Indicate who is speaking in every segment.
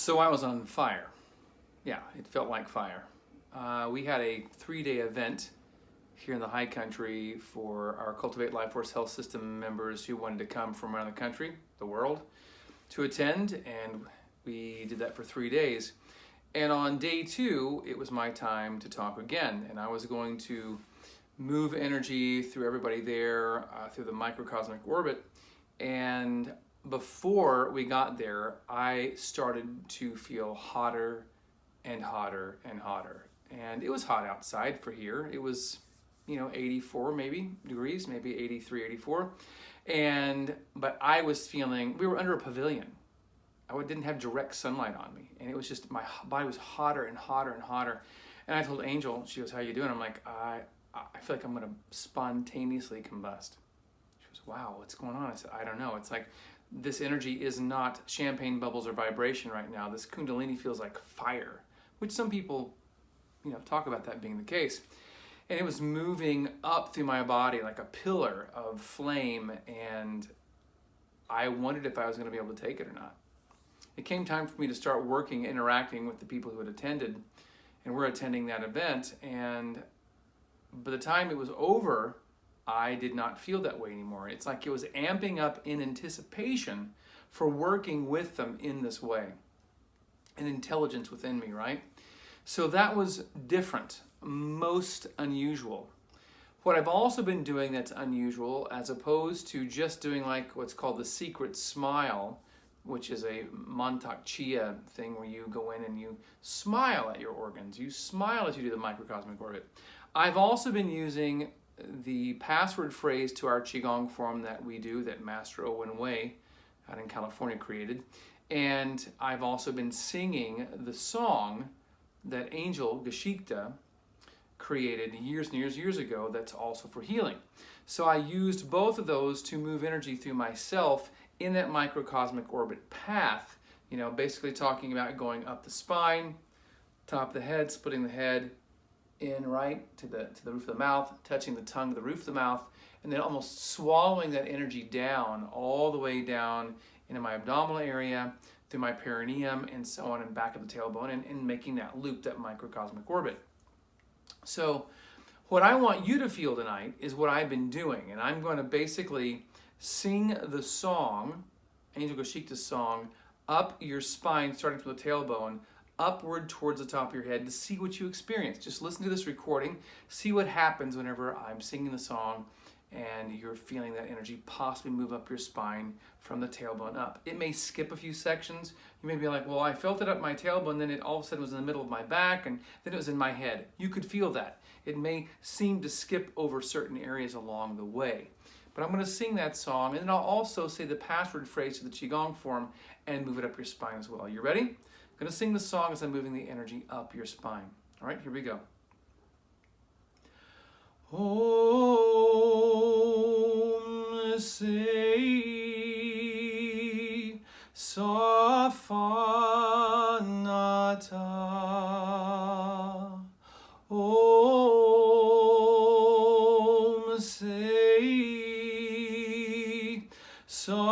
Speaker 1: So I was on fire. Yeah, it felt like fire. We had a 3-day event here in the high country for our Cultivate Life Force Health System members who wanted to come from around the country, the world, to attend, and we did that for 3 days. And on day 2, it was my time to talk again, and I was going to move energy through everybody there, through the microcosmic orbit. And before we got there, I started to feel hotter and hotter and hotter. And it was hot outside for here. It was, 84 maybe degrees, maybe 83, 84. But I was feeling, we were under a pavilion. I didn't have direct sunlight on me. And it was just, my body was hotter and hotter and hotter. And I told Angel, she goes, "How you doing?" I'm like, I feel like I'm gonna spontaneously combust. She goes, "Wow, what's going on?" I said, "I don't know. It's like this energy is not champagne bubbles or vibration right now. This Kundalini feels like fire," which some people, talk about that being the case. And it was moving up through my body like a pillar of flame, and I wondered if I was going to be able to take it or not. It came time for me to start working, interacting with the people who had attended, and we're attending that event. And by the time it was over, I did not feel that way anymore. It's like it was amping up in anticipation for working with them in this way. An intelligence within me, right? So that was different, most unusual. What I've also been doing that's unusual, as opposed to just doing like what's called the secret smile, which is a Montauk Chia thing where you go in and you smile at your organs. You smile as you do the microcosmic orbit. I've also been using the password phrase to our Qigong form that we do, that Master Owen Wei out in California created. And I've also been singing the song that Angel-Geschichte created years and years ago that's also for healing. So I used both of those to move energy through myself in that microcosmic orbit path, basically talking about going up the spine, top of the head, splitting the head in right to the roof of the mouth, touching the tongue to the roof of the mouth, and then almost swallowing that energy down, all the way down into my abdominal area, through my perineum, and so on, and back of the tailbone, and making that loop, that microcosmic orbit. So what I want you to feel tonight is what I've been doing, and I'm going to basically sing the song, Angel-Geschichte's song, up your spine, starting from the tailbone, upward towards the top of your head, to see what you experience. Just listen to this recording, see what happens whenever I'm singing the song and you're feeling that energy possibly move up your spine from the tailbone up. It may skip a few sections. You may be like, well, I felt it up my tailbone, then it all of a sudden was in the middle of my back, and then it was in my head. You could feel that. It may seem to skip over certain areas along the way. But I'm going to sing that song, and then I'll also say the password phrase to the Qigong form and move it up your spine as well. You ready? I'm going to sing the song as I'm moving the energy up your spine. All right, here we go. Om Se Safanata. Om Se Safanata.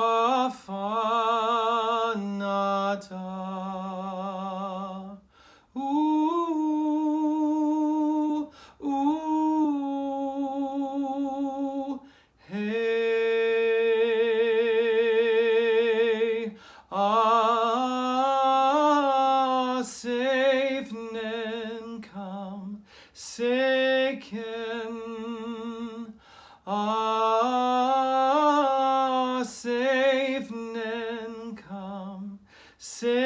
Speaker 1: Safe nen kam seken. Safe nen kam seken.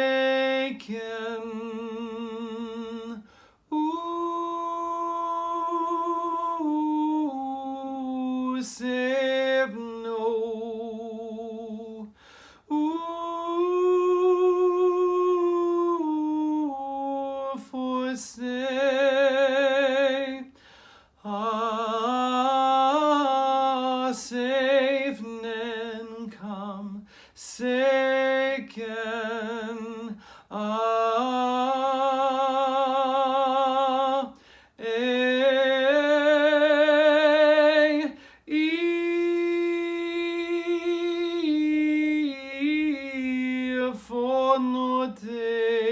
Speaker 1: Safe no. For say, safe nen kam seken. For no te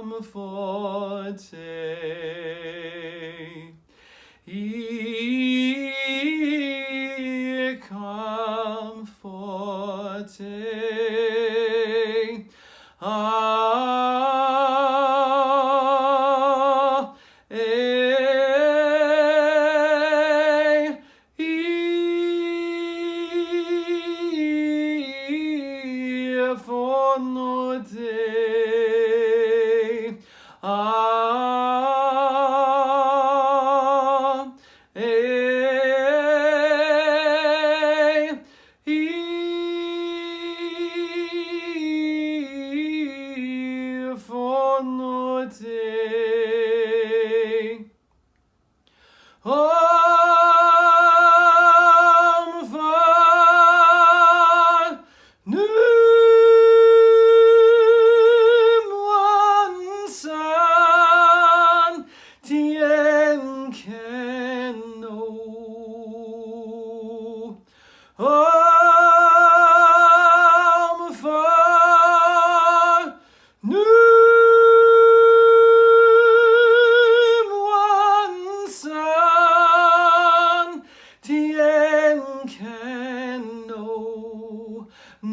Speaker 1: forte. Come forte.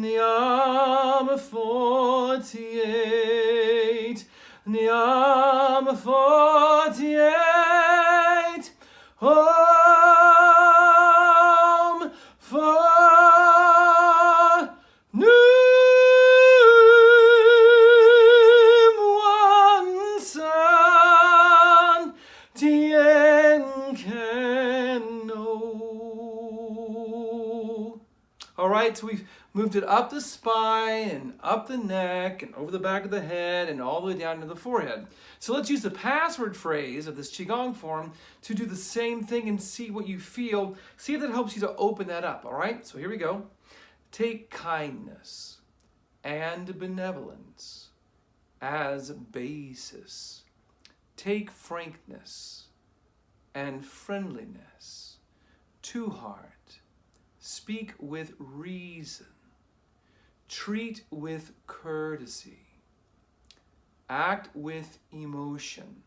Speaker 1: Niam 48, Niam 48, Om for Num one Son, Tien Keno. All right, so we've moved it up the spine and up the neck and over the back of the head and all the way down to the forehead. So let's use the password phrase of this Qigong form to do the same thing and see what you feel. See if that helps you to open that up, all right? So here we go. Take kindness and benevolence as basis. Take frankness and friendliness to heart. Speak with reason. Treat with courtesy. Act with emotion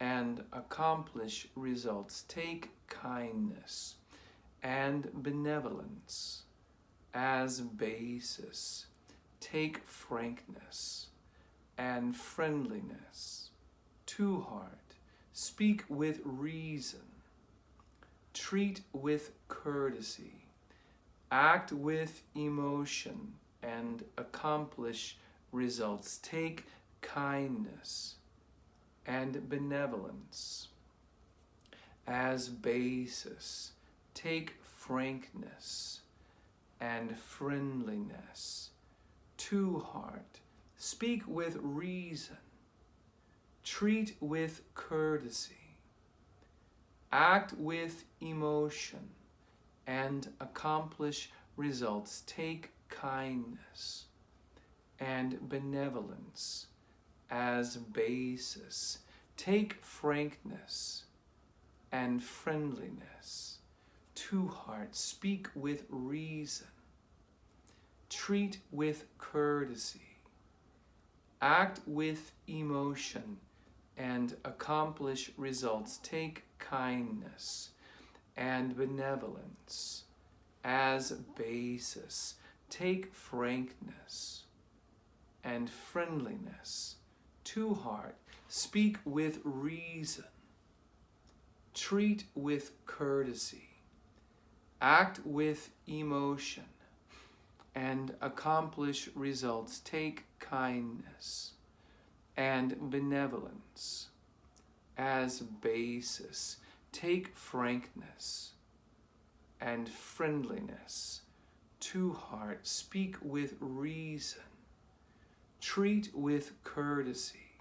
Speaker 1: and accomplish results. Take kindness and benevolence as basis. Take frankness and friendliness to heart. Speak with reason. Treat with courtesy. Act with emotion and accomplish results. Take kindness and benevolence as basis. Take frankness and friendliness to heart. Speak with reason. Treat with courtesy. Act with emotion and accomplish results. Take kindness and benevolence as basis. Take frankness and friendliness to heart. Speak with reason. Treat with courtesy. Act with emotion and accomplish results. Take kindness and benevolence as basis. Take frankness and friendliness to heart. Speak with reason. Treat with courtesy. Act with emotion and accomplish results. Take kindness and benevolence as basis. Take frankness and friendliness to heart. Speak with reason. Treat with courtesy.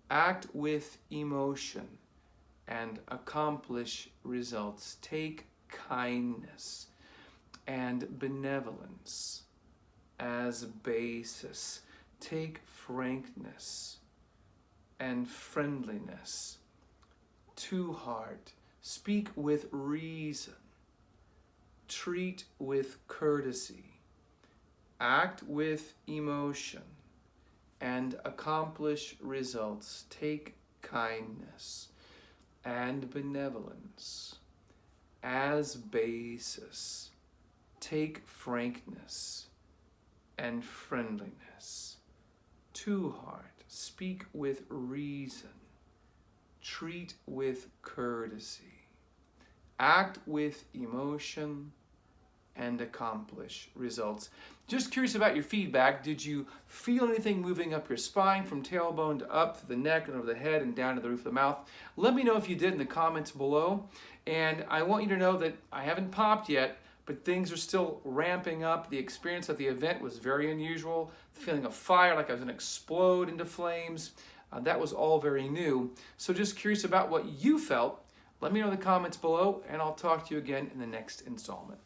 Speaker 1: Act with emotion and accomplish results. Take kindness and benevolence as basis. Take frankness and friendliness to heart. Speak with reason. Treat with courtesy. Act with emotion and accomplish results. Take kindness and benevolence as basis. Take frankness and friendliness to heart. Speak with reason. Treat with courtesy. Act with emotion and accomplish results. Just curious about your feedback. Did you feel anything moving up your spine from tailbone to up to the neck and over the head and down to the roof of the mouth? Let me know if you did in the comments below. And I want you to know that I haven't popped yet, but things are still ramping up. The experience at the event was very unusual. The feeling of fire, like I was going to explode into flames. That was all very new. So just curious about what you felt. Let me know in the comments below, and I'll talk to you again in the next installment.